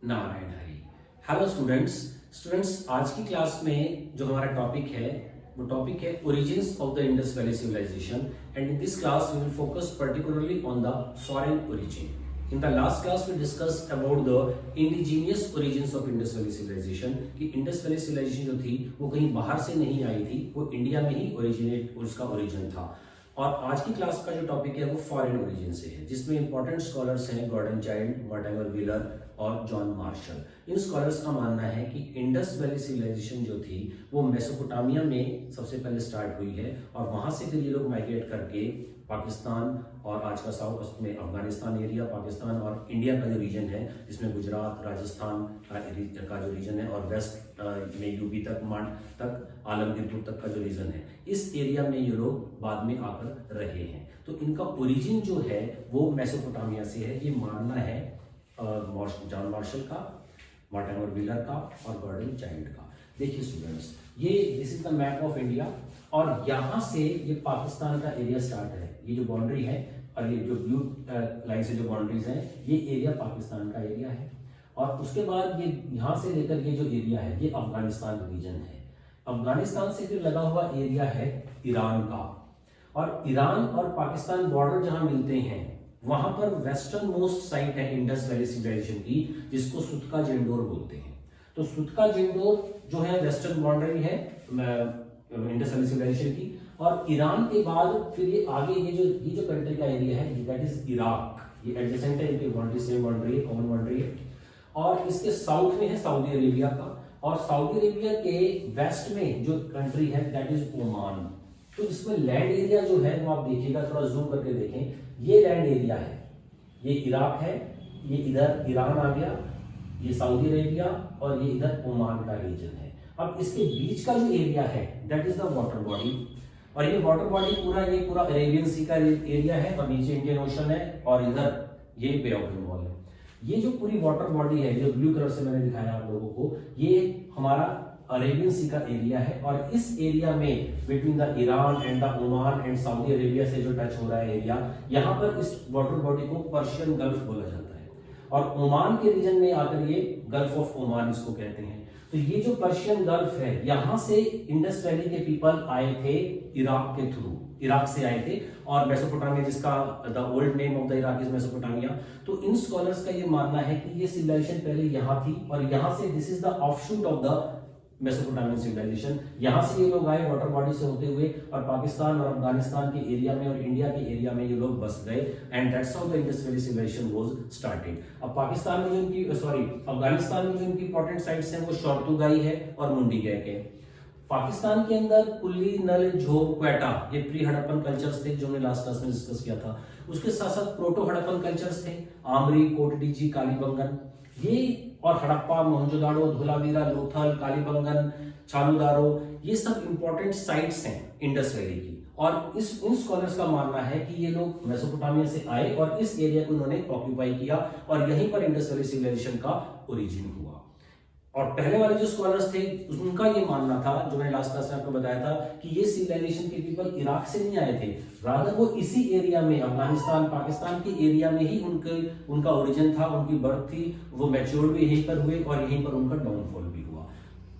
Narayan Hari. Hello students, आज की class में जो हमारा टॉपिक है वो टॉपिक है origins of the Indus valley civilisation and in this class we will focus particularly on the foreign origin. In the last class we discussed about the indigenous origins of Indus Valley Civilization कि Indus Valley Civilization जो थी वो कहीं बाहर से नहीं आई थी, वो इंडिया में ही उसका ओरिजिन था। और आज की क्लास का जो टॉपिक है वो फॉरेन ओरिजिन से है, जिसमें इंपॉर्टेंट स्कॉलर्स हैं गॉर्डन चाइल्ड, मॉर्टिमर व्हीलर और जॉन मार्शल। इन स्कॉलर्स का मानना है कि इंडस वैली सिविलाइजेशन जो थी वो मेसोपोटामिया में सबसे पहले स्टार्ट हुई है और वहां से फिर ये लोग माइग्रेट करके पाकिस्तान और आज का साउथ वेस्ट में अफगानिस्तान एरिया, पाकिस्तान और इंडिया का जो रीजन है जिसमें गुजरात, राजस्थान का जो रीजन है और वेस्ट में यूपी तक, मांड तक, आलमगीरपुर तक का जो रीजन है, इस एरिया में ये लोग बाद में आकर रहे हैं। तो इनका ओरिजिन जो है वो मेसोपोटामिया से है, ये मानना है जॉन मार्शल का, मॉर्टिमर व्हीलर का और गॉर्डन चाइल्ड का। देखिए स्टूडेंट्स, ये this is the map of India और यहाँ से ये पाकिस्तान का एरिया स्टार्ट है। ये जो बाउंड्री है और ये जो ब्लू लाइन से जो बाउंड्रीज हैं, ये एरिया पाकिस्तान का एरिया है। और उसके बाद ये यहाँ से लेकर ये जो एरिया है ये अफगानिस्तान रीजन है। अफगानिस्तान से फिर लगा हुआ एरिया है ईरान का, और ईरान और पाकिस्तान बॉर्डर जहां मिलते हैं वहां पर वेस्टर्न मोस्ट साइट है इंडस वैली सिविलाइजेशन की, जिसको सुतका जेंडोर बोलते हैं। तो सुतका जेंडोर जो है वेस्टर्न बाउंड्री है इंडस वैली सिविलाइजेशन की। और ईरान के बाद फिर ये आगे ये जो कंट्री का एरिया है दैट इज इराक। ये एडजेसेंट है, इनकी बाउंड्री सेम बाउंड्री है, कॉमन बाउंड्री है। और इसके साउथ में है सऊदी अरेबिया का, और सऊदी अरेबिया के वेस्ट में जो कंट्री है दैट इज ओमान। तो इसमें लैंड एरिया जो है वो आप देखिएगा, थोड़ा जूम करके देखें, ये लैंड एरिया है, ये इराक है, ये इधर ईरान आ गया, ये सऊदी अरेबिया और ये इधर ओमान का रीजन है। अब इसके बीच का जो एरिया है that is the water body, और ये वाटर बॉडी पूरा अरेबियन सी का एरिया है और नीचे इंडियन ओशन है और इधर ये बे ऑफ बंगाल है। ये जो पूरी वाटर बॉडी है जो ब्लू कलर से मैंने दिखाया आप लोगों को, ये हमारा अरेबियन सी का एरिया है। और इस एरिया में between the Iran and the Oman and Saudi Arabia से जो टच हो रहा है एरिया, यहाँ पर इस वाटर बॉडी को पर्शियन गल्फ बोला जाता है और ओमान के रीजन में आकर ये गल्फ ऑफ ओमान इसको कहते हैं। तो ये जो पर्शियन गल्फ है, यहां से इंडस वैली के पीपल आए थे इराक के थ्रू, इराक से आए थे, और मेसोपोटामिया जिसका the old name of the Iraq is Mesopotamia. तो इन स्कॉलर्स का ये मानना है कि ये सिविलाइजेशन पहले यहाँ थी और यहाँ से this is the offshoot of the Mesopotamian civilisation. यहाँ से ये लोग आए वाटर बॉडी से होते हुए और पाकिस्तान और अफगानिस्तान के एरिया में और इंडिया के एरिया में ये लोग बस गए and that's how the Indus valley civilisation was started. अब पाकिस्तान में जो इनकी अफगानिस्तान में जो इनकी इंपॉर्टेंट साइट्स हैं वो शोरतुगाई है और मुंडी गैक है। पाकिस्तान के अंदर कुल्ली, नल, झोब, क्वेटा, ये प्री हड़प्पन कल्चर्स थे जो हमने लास्ट क्लास में डिस्कस किया था। उसके साथ साथ प्रोटो हड़प्पन कल्चर्स थे, आमरी, कोटडीजी, कालीबंगन, ये और हड़प्पा, मोहनजोदाड़ो, धोलावीरा, लोथल, कालीबंगन, चालुदारो, ये सब इंपॉर्टेंट साइट्स हैं इंडस वैली की। और इन स्कॉलर्स का मानना है कि ये लोग मेसोपोटामिया से आए और इस एरिया को उन्होंने ऑक्यूपाई किया और यहीं पर इंडस वैली सिविलाइजेशन का ओरिजिन हुआ। और पहले वाले जो स्कॉलर्स थे उनका ये मानना था, जो मैंने लास्ट क्लास में आपको बताया था, कि ये सिविलाइजेशन के पीपल इराक से नहीं आए थे, रादर वो इसी एरिया में अफगानिस्तान, पाकिस्तान के एरिया में ही उनका ओरिजिन था, उनकी बर्थ थी, वो मैच्योर्ड भी यहीं पर हुए और यहीं पर उनका डाउनफॉल भी हुआ।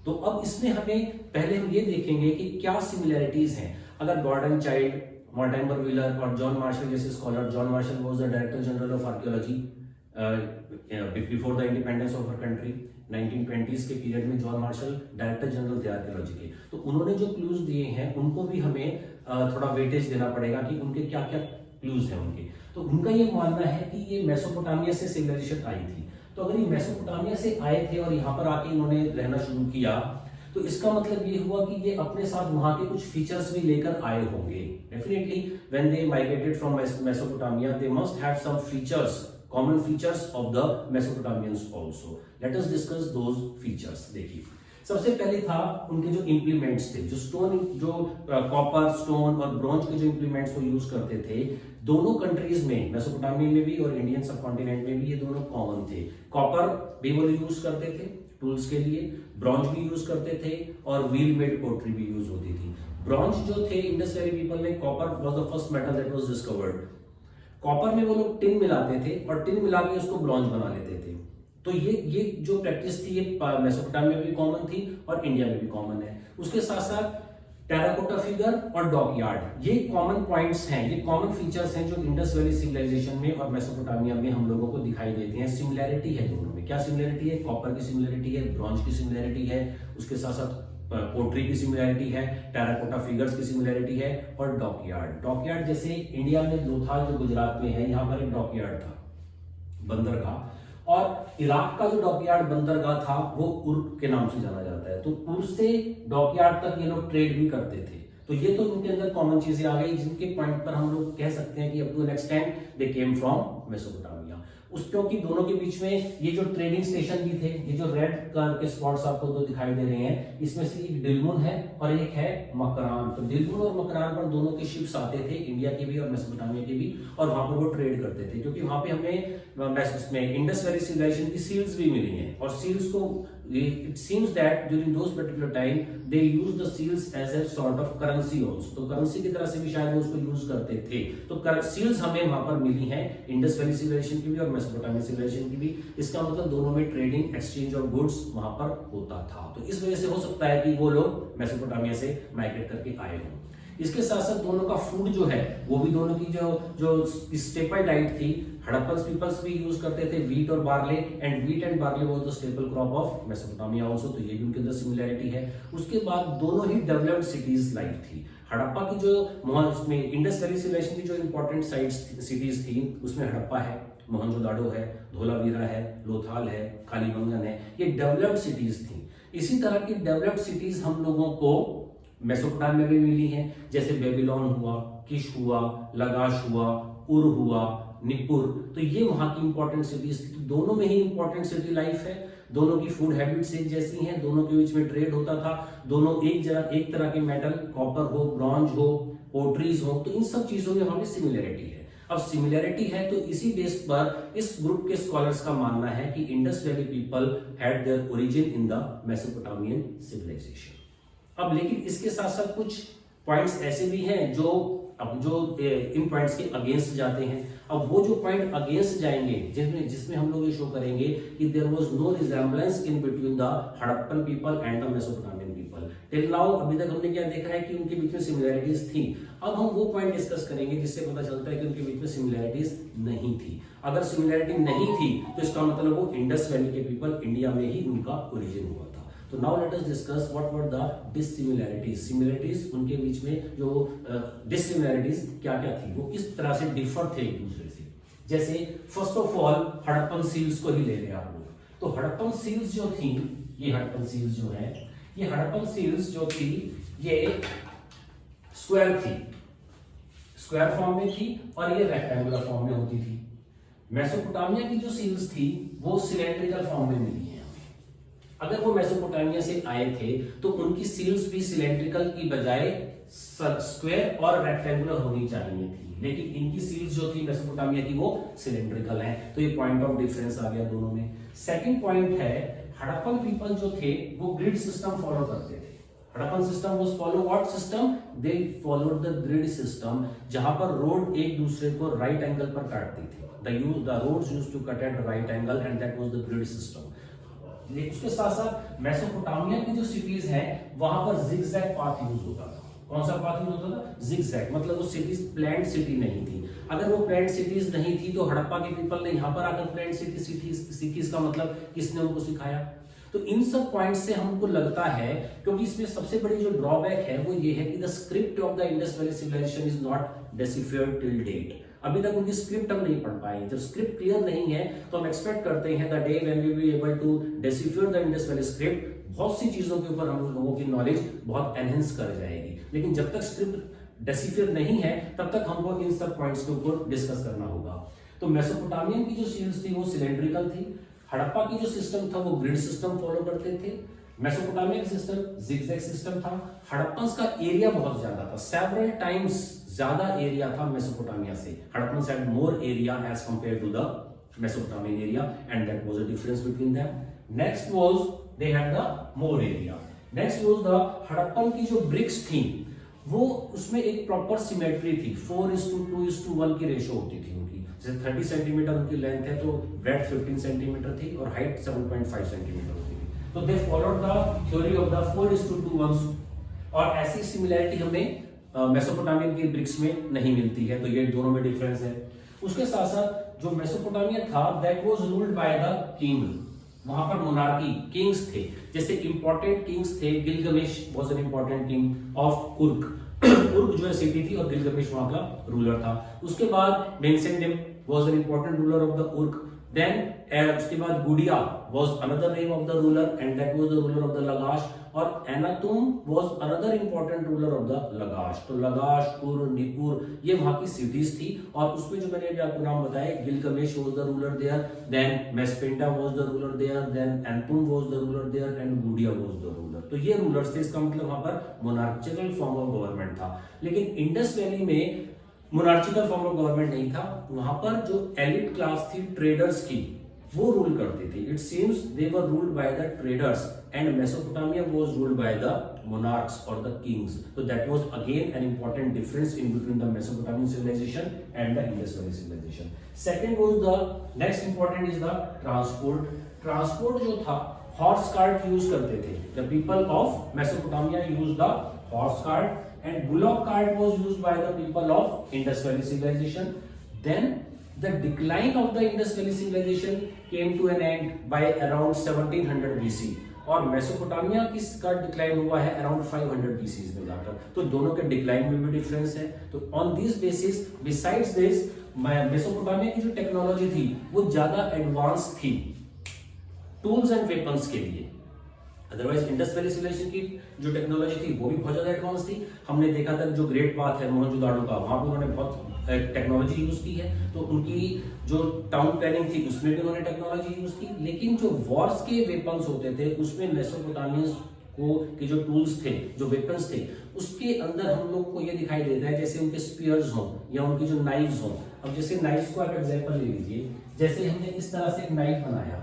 तो अब इसमें पहले हम ये देखेंगे कि क्या सिमिलैरिटीज हैं। अगर गॉर्डन चाइल्ड, मॉर्टिमर व्हीलर और जॉन मार्शल जैसे scholar, John Marshall was the director general of archaeology before the independence of our country, 1920s के पीरियड में जॉन मार्शल डायरेक्टर जनरल थे आर्कियोलॉजी के। तो उन्होंने जो क्लूज दिए हैं उनको भी हमें थोड़ा वेटेज देना पड़ेगा कि उनके क्या क्या क्लूज हैं उनके। तो उनका ये मानना है कि ये मेसोपोटामिया से सिविलाइजेशन आई थी। तो अगर ये मेसोपोटामिया से आए थे और यहाँ पर आके इन्होंने रहना शुरू किया, तो इसका मतलब ये हुआ कि ये अपने साथ वहां के कुछ फीचर्स भी लेकर आए होंगे। Definitely when they migrated from Mesopotamia they must have some features, common features of the Mesopotamians also. Let us discuss those features. देखिए, सबसे पहले था उनके जो इम्प्लीमेंट्स थे, जो स्टोन, जो कॉपर, स्टोन और ब्रॉन्ज के जो इम्प्लीमेंट्स वो यूज करते थे, दोनों कंट्रीज में, मेसोपोटामिया में भी और इंडियन सबकॉन्टिनेंट में भी, ये दोनों कॉमन थे। कॉपर भी वो यूज करते थे टूल्स के लिए, ब्रॉन्ज भी यूज करते थे और व्हील मेड पोट्री भी यूज होती थी। ब्रॉन्ज जो थे इंडस वैली पीपल में, copper was the first metal that was discovered. Copper में वो लोग टिन मिलाते थे और टिन मिला के उसको ब्रॉन्ज बना लेते थे। तो ये जो प्रैक्टिस थी ये मेसोपोटामिया में भी कॉमन थी और इंडिया में भी कॉमन है। उसके साथ साथ टेराकोटा फिगर और डॉकयार्ड, ये कॉमन पॉइंट्स हैं, ये कॉमन फीचर्स हैं जो इंडस वैली सिविलाइजेशन में और मेसोपोटामिया में हम लोगों को दिखाई देती हैं। सिमिलैरिटी है दोनों में। क्या सिमिलैरिटी है? कॉपर की सिमिलैरिटी है, ब्रॉन्ज की सिमिलैरिटी है, उसके साथ साथ पोट्री की सिमिलैरिटी है, टेराकोटा फिगर्स की सिमिलैरिटी है और डॉकयार्ड। डॉकयार्ड जैसे इंडिया में लोथाल जो गुजरात में है, यहाँ पर एक डॉकयार्ड था बंदरगाह, और इराक का जो डॉकयार्ड बंदरगाह था वो उर्क के नाम से जाना जाता है। तो उर्क से डॉकयार्ड तक ये लोग ट्रेड भी करते थे। तो ये तो उनके अंदर कॉमन चीजें आ गई जिनके पॉइंट पर हम लोग कह सकते हैं कि up to an extent they came from Mesopotamia. उस क्योंकि दोनों के बीच में ये जो ट्रेडिंग स्टेशन भी थे, ये जो रेड कलर के स्पॉट्स आपको दो दिखाई दे रहे हैं, इसमें से एक दिलमुन है और एक है मकरान। तो दिलमुन और मकरान पर दोनों के शिप्स आते थे, इंडिया के भी और मेसोपोटामिया के भी, और वहां पर वो ट्रेड करते थे। क्योंकि वहां पे हमें इंडस वैली सिविलाइजेशन की सील्स भी मिली हैं, और सील्स को it seems that during those particular time they used the seals as a sort of currency also। तो करेंसी की तरह से भी शायद वो उसको यूज करते थे। तो सील्स हमें वहां पर मिली हैं इंडस वैली सिविलाइजेशन की भी और मेसोपोटामिया सिविलाइजेशन की भी। इसका मतलब दोनों में ट्रेडिंग, एक्सचेंज ऑफ गुड्स वहां पर होता था। तो इस वजह से हो सकता है कि वो लोग मेसोपोटामिया से माइग्रेट करके आए हों। इसके साथ साथ दोनों का फूड जो है वो भी दोनों की जो स्टेपल डाइट थी, हड़प्पन पीपल्स भी यूज करते थे वीट और barley, and wheat and barley was the staple crop of Mesopotamia also. तो ये भी उनके अंदर सिमिलैरिटी है। उसके बाद दोनों ही डेवलप्ड सिटीज लाइफ थी। हड़प्पा की जो उसमें इंडस वैली सिविलाइजेशन की जो इंपॉर्टेंट सिटीज थी उसमें हड़प्पा है, मोहनजोदाड़ो है, धोलावीरा है, लोथाल है, कालीबंगन है, ये डेवलप्ड सिटीज थी। इसी तरह की डेवलप्ड सिटीज हम लोगों को मेसोपोटामिया में मिली हैं, जैसे बेबीलोन हुआ, किश हुआ, लगाश हुआ, उर हुआ, निपुर। तो ये वहां की इंपॉर्टेंट सिटीज थी। तो दोनों में ही इंपॉर्टेंट सिटी लाइफ है, दोनों की फूड हैबिट्स एक जैसी हैं, दोनों के बीच में ट्रेड होता था, दोनों एक तरह के मेटल, कॉपर हो, ब्रॉन्ज हो, पोट्रीज हो, तो इन सब चीजों में वहां पे सिमिलैरिटी है। अब सिमिलैरिटी है तो इसी बेस पर इस ग्रुप के स्कॉलर्स का मानना है कि Indus valley people had their origin in the Mesopotamian civilisation. अब लेकिन इसके साथ साथ कुछ पॉइंट्स ऐसे भी हैं जो इन पॉइंट्स के अगेंस्ट जाते हैं। अब वो जो पॉइंट अगेंस्ट जाएंगे जिसमें हम लोग ये शो करेंगे कि there was no resemblance in between the Harappan people and the Mesopotamian people. Till now अभी तक हमने क्या देखा है कि उनके बीच में सिमिलैरिटीज थी। अब हम वो पॉइंट डिस्कस करेंगे जिससे पता चलता है कि उनके बीच में सिमिलैरिटीज नहीं थी। अगर सिमिलैरिटी नहीं थी तो इसका मतलब वो इंडस वैली के पीपल इंडिया में ही उनका ओरिजिन हुआ था। तो now let us discuss what were the dissimilarities. Similarities उनके बीच में जो डिसिमिलैरिटीज क्या क्या थी, वो किस तरह से डिफर थे एक दूसरे से। जैसे first of all Harappan seals को ही ले लें आप लोग। तो हड़प्पन सील्स जो थी, ये हड़प्पन सील्स जो है, ये हड़प्पन सील्स जो थी ये स्क्वायर थी, स्क्वायर फॉर्म में थी और ये रेक्टेंगुलर फॉर्म में होती थी। मेसोपोटामिया की जो सील्स थी वो सिलेंड्रिकल फॉर्म में मिली है। अगर वो मेसोपोटामिया से आए थे तो उनकी सील्स भी सिलेंड्रिकल की बजाय स्क्वायर और रेक्टेंगुलर होनी चाहिए थी, लेकिन इनकी सील्स जो थी मेसोपोटामिया की वो सिलेंड्रिकल है। तो ये पॉइंट ऑफ डिफरेंस आ गया दोनों में। सेकंड पॉइंट है हड़प्पन पीपल जो थे वो ग्रिड सिस्टम फॉलो करते थे। Harappan system was follow what system? They followed the grid system, जहां पर रोड एक दूसरे को राइट एंगल पर काटती थी। The roads used to cut at right angle and that was the grid system. उसके साथ साथ मेसोपोटामिया की जो सिटीज हैं वहां पर जिगजैग पाथ यूज होता था। कौन सा पाथ यूज होता था? जिगजैग। मतलब वो सिटीज प्लान्ड सिटी नहीं थी। अगर वो प्लान्ड सिटीज नहीं थी तो हड़प्पा के पीपल ने यहाँ पर आकर प्लान्ड सिटीज का मतलब किसने उनको सिखाया? तो इन सब पॉइंट्स से हमको लगता है, क्योंकि इसमें सबसे बड़ी जो ड्रॉबैक है वो ये है कि the script of the Indus valley civilisation is not deciphered till date. अभी तक उनकी स्क्रिप्ट हम नहीं पढ़ पाए। जब स्क्रिप्ट क्लियर नहीं है तो हम एक्सपेक्ट करते हैं the day when we will be able to decipher the Indus valley script, बहुत सी चीजों के ऊपर हम लोगों की नॉलेज बहुत एनहेंस कर जाएगी। लेकिन जब तक स्क्रिप्ट डेसिफर नहीं है तब तक हमको इन सब पॉइंट्स के ऊपर डिस्कस करना होगा। तो मेसोपोटामियन की जो सील्स थी वो सिलेंड्रिकल थी। हड़प्पा की जो सिस्टम था वो ग्रिड सिस्टम फॉलो करते थे। मेसोपोटामिया का सिस्टम जिगजैग सिस्टम था। हड़प्पन्स का एरिया बहुत ज्यादा था, सेवरल टाइम्स ज्यादा एरिया था मेसोपोटामिया से। Harappans had more area as compared to the Mesopotamian area and that was a difference between them. Next was they had the more area. Next was the Harappan की जो BRICS थी वो उसमें एक proper symmetry थी, 4:2:1 की रेशो होती थी उनकी। जैसे 30 सेंटीमीटर उनकी लेंथ है तो ब्रेथ 15 सेंटीमीटर थी और हाइट 7.5 सेंटीमीटर होती थी। तो they followed the theory of the 4:2:1 और ऐसी सिमिलैरिटी हमें मेसोपोटामियन के ब्रिक्स में नहीं मिलती है, तो ये दोनों में डिफरेंस है। उसके साथ साथ जो मेसोपोटामिया था that was ruled by the king, वहां पर मोनार्की किंग्स थे, जैसे इंपॉर्टेंट किंग्स थे। Gilgamesh was an important king of Uruk Uruk जो है सिटी थी और गिलगमेश वहां का रूलर था। उसके बाद मेंसेंडेम was an important ruler of the Uruk. Then उसके बाद Gudea was another name of the ruler and that was the ruler of the Lagash, और Eannatum was another important ruler of the Lagash. तो Lagash, कुर, निपुर ये वहां की cities थी, और उसमें जो मैंने आपको नाम बताया Gilgamesh was the ruler there, then मेस्पेंटा was the ruler there, then Eannatum was the ruler there and Gudea was the ruler. तो ये रूलर्स थे, इसका मतलब वहां पर मोनार्चिकल फॉर्म ऑफ गवर्नमेंट था। लेकिन इंडस वैली में मोनार्चिकल फॉर्म ऑफ गवर्नमेंट नहीं था, वहां पर जो एलिट क्लास थी ट्रेडर्स की वो रूल करती थी। It seems they were ruled by the traders and Mesopotamia was ruled by the monarchs or the kings. So that was again an important difference in between the Mesopotamian civilization and the Indus Valley civilization. Second was the next important is the transport. Transport जो था horse cart use करते थे. The people of Mesopotamia used the horse cart, and bullock cart was used by the people of Indus Valley civilization. Then the decline of the Indus Valley civilization came to an end by around 1700 BC, और Mesopotamia किसका decline हुआ है around 500 BC में जाकर। तो दोनों के decline में भी डिफरेंस है। तो on this basis besides this Mesopotamia की जो टेक्नोलॉजी थी वो ज्यादा एडवांस थी टूल्स एंड वेपन्स के लिए। अदरवाइज इंडस वैली सिविलाइजेशन की जो टेक्नोलॉजी थी वो भी बहुत ज्यादा एडवांस थी। हमने देखा था जो ग्रेट बाथ है मोहनजोदाड़ो का, वहां पर उन्होंने बहुत टेक्नोलॉजी यूज की है। तो उनकी जो टाउन प्लानिंग थी उसमें भी उन्होंने टेक्नोलॉजी यूज की। लेकिन जो वॉर्स के वेपन्स होते थे उसमें मेसोपोटामियंस को के जो टूल्स थे, जो वेपन्स थे, उसके अंदर हम लोग को ये दिखाई देता है जैसे उनके स्पीयर्स हो या उनकी जो नाइव्स हो। अब जैसे नाइव्स को आप एग्जांपल ले लीजिए, जैसे हमने इस तरह से एक नाइफ बनाया,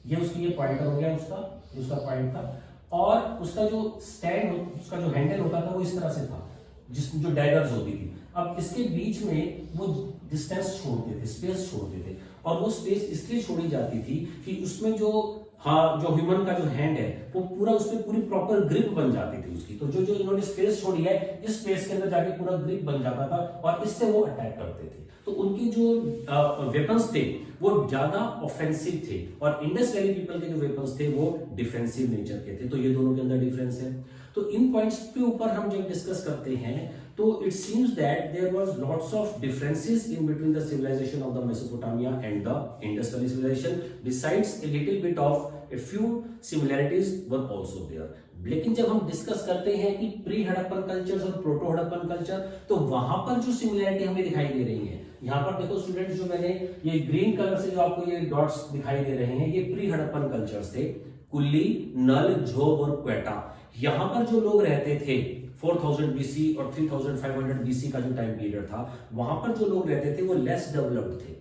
ये उसकी ये पॉइंटर हो गया, उसका पॉइंट था, और उसका जो स्टैंड, उसका जो हैंडल होता था वो इस तरह से था, जिसमें जो डैगर्स होती थी। अब इसके बीच में वो डिस्टेंस छोड़ते थे, स्पेस छोड़ते थे, और वो स्पेस इसलिए छोड़ी जाती थी कि उसमें जो जो ह्यूमन का जो हैंड है वो पूरा उसमें पूरी प्रॉपर ग्रिप बन जाती थी उसकी। तो जो इन्होंने स्पेस छोड़ी है, इस स्पेस के अंदर जाके पूरा ग्रिप बन जाता था और इससे वो अटैक करते थे। तो उनकी जो वेपन्स थे वो ज्यादा ऑफेंसिव थे, और इंडस वैली पीपल के जो वेपन्स थे वो डिफेंसिव नेचर के थे। तो ये दोनों के अंदर डिफरेंस है। तो इन पॉइंट्स के ऊपर हम जब डिस्कस करते हैं तो it seems that there was lots of differences in between the civilisation of the Mesopotamia and the Indus valley civilisation, besides a little bit of a few similarities were also there. लेकिन जब हम discuss करते हैं कि pre Harappan cultures और proto Harappan culture, तो वहां पर जो सिमिलैरिटी हमें दिखाई दे रही है, यहाँ पर देखो स्टूडेंट्स, जो मैंने ये ग्रीन कलर से जो आपको ये डॉट्स दिखाई दे रहे हैं, ये प्री हड़प्पन कल्चर्स थे। कुल्ली, नल, झोब और क्वेटा, यहाँ पर जो लोग रहते थे 4000 BC और 3500 BC का जो टाइम पीरियड था, वहां पर जो लोग रहते थे वो लेस डेवलप्ड थे,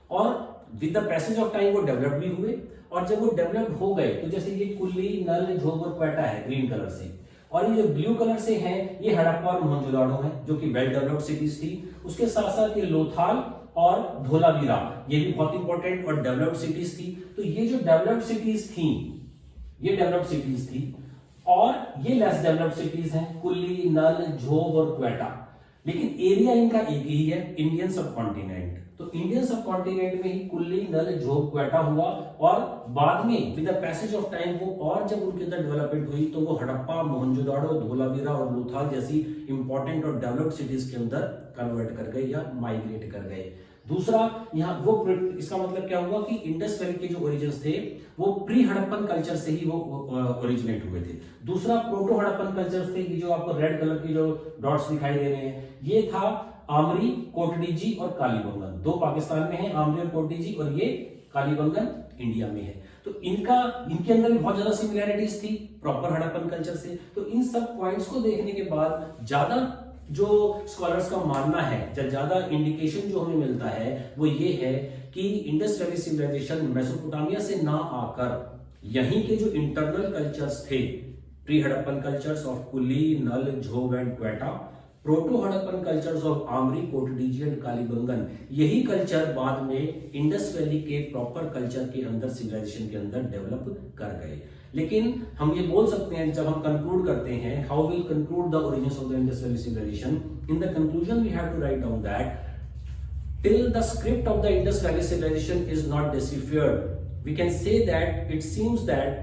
और with the passage of time वो डेवलप भी हुए। और जब वो डेवलप हो गए तो जैसे ये कुल्ली, नल, झोब और क्वेटा है ग्रीन कलर से, और ये जो ब्लू कलर से हैं ये हड़प्पा और मोहनजोदाड़ो है जो कि वेल डेवलप्ड सिटीज थी। उसके साथ साथ ये लोथाल और धोलावीरा, ये भी बहुत इंपॉर्टेंट और डेवलप्ड सिटीज थी। तो ये जो डेवलप्ड सिटीज थी, ये डेवलप्ड सिटीज थी, और ये लेस डेवलप्ड सिटीज हैं कुल्ली, नल, झोब और क्वेटा। लेकिन एरिया इनका एक ही है, इंडियन सब कॉन्टिनेंट। तो इंडियन सब कॉन्टिनेंट में ही कुल्ली, नल, झोब, क्वेटा हुआ, और बाद में with the passage of time वो और जब उनके अंदर डेवलपमेंट हुई तो वो हड़प्पा, मोहनजोदाड़ो, धोलावीरा और लोथाल जैसी इंपॉर्टेंट और डेवलप्ड सिटीज के अंदर कन्वर्ट कर गए या माइग्रेट कर गए। दूसरा, यहाँ वो इसका मतलब क्या हुआ कि इंडस वैली के जो ओरिजिन्स थे वो प्री हड़प्पन कल्चर से ही वो ओरिजिनेट हुए थे। दूसरा प्रोटो हड़प्पन कल्चर थे, जो आपको रेड कलर की जो डॉट्स दिखाई दे रहे हैं, ये था आमरी, कोटडीजी और कालीबंगन। दो पाकिस्तान में है, आमरी और कोटडीजी, और ये कालीबंगन इंडिया में है। तो इनके अंदर भी बहुत ज्यादा सिमिलैरिटीज थी प्रॉपर हड़प्पन कल्चर से। तो इन सब पॉइंट्स को देखने के बाद ज्यादा जो स्कॉलर्स का मानना है, ज्यादा इंडिकेशन जो हमें मिलता है वो ये है कि इंडस वैली सिविलाइजेशन मेसोपोटामिया से ना आकर यहीं के जो इंटरनल कल्चर्स थे, pre Harappan cultures of Kulli, Nal, Zhob and Quetta, proto Harappan cultures of Amri, Kot Diji and Kalibangan, यही कल्चर बाद में इंडस वैली के प्रॉपर कल्चर के अंदर, सिविलाइजेशन के अंदर डेवलप कर गए। लेकिन हम ये बोल सकते हैं, जब हम कंक्लूड करते हैं, how will conclude the origins of the Indus valley civilisation, in the conclusion we have to write down that till the script of the Indus Valley civilization is not deciphered, we can say that it seems that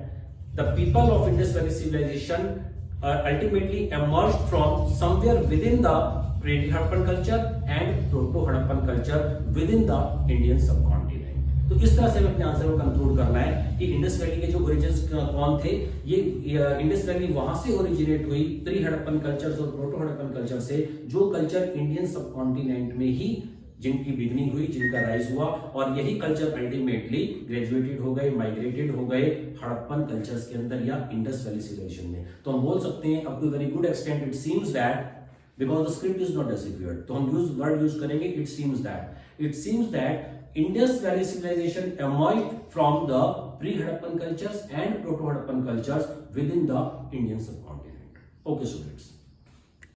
the people of Indus Valley civilization ultimately emerged from somewhere within the pre-Harappan culture and proto-Harappan culture within the Indian subcontinent. तो इस तरह से हमें अपने answer को conclude करना है कि इंडस वैली के जो ओरिजिन्स कौन थे, ये इंडस वैली वहां से ओरिजिनेट हुई प्री हड़प्पन कल्चर और प्रोटो हड़प्पन कल्चर से, जो कल्चर इंडियन सबकॉन्टिनेंट में ही जिनकी बिगनिंग हुई, जिनका राइज हुआ, और यही कल्चर अल्टीमेटली ग्रेजुएटेड हो गए, माइग्रेटेड हो गए हड़प्पन कल्चर्स के अंदर या इंडस वैली सिविलाइजेशन में। तो हम बोल सकते हैं up to very good extent it seems that, because the script is not deciphered, तो हम वर्ड यूज करेंगे it seems that Indus valley civilization emerged from the pre-Harappan cultures and proto-Harappan cultures within the Indian subcontinent. Okay, students.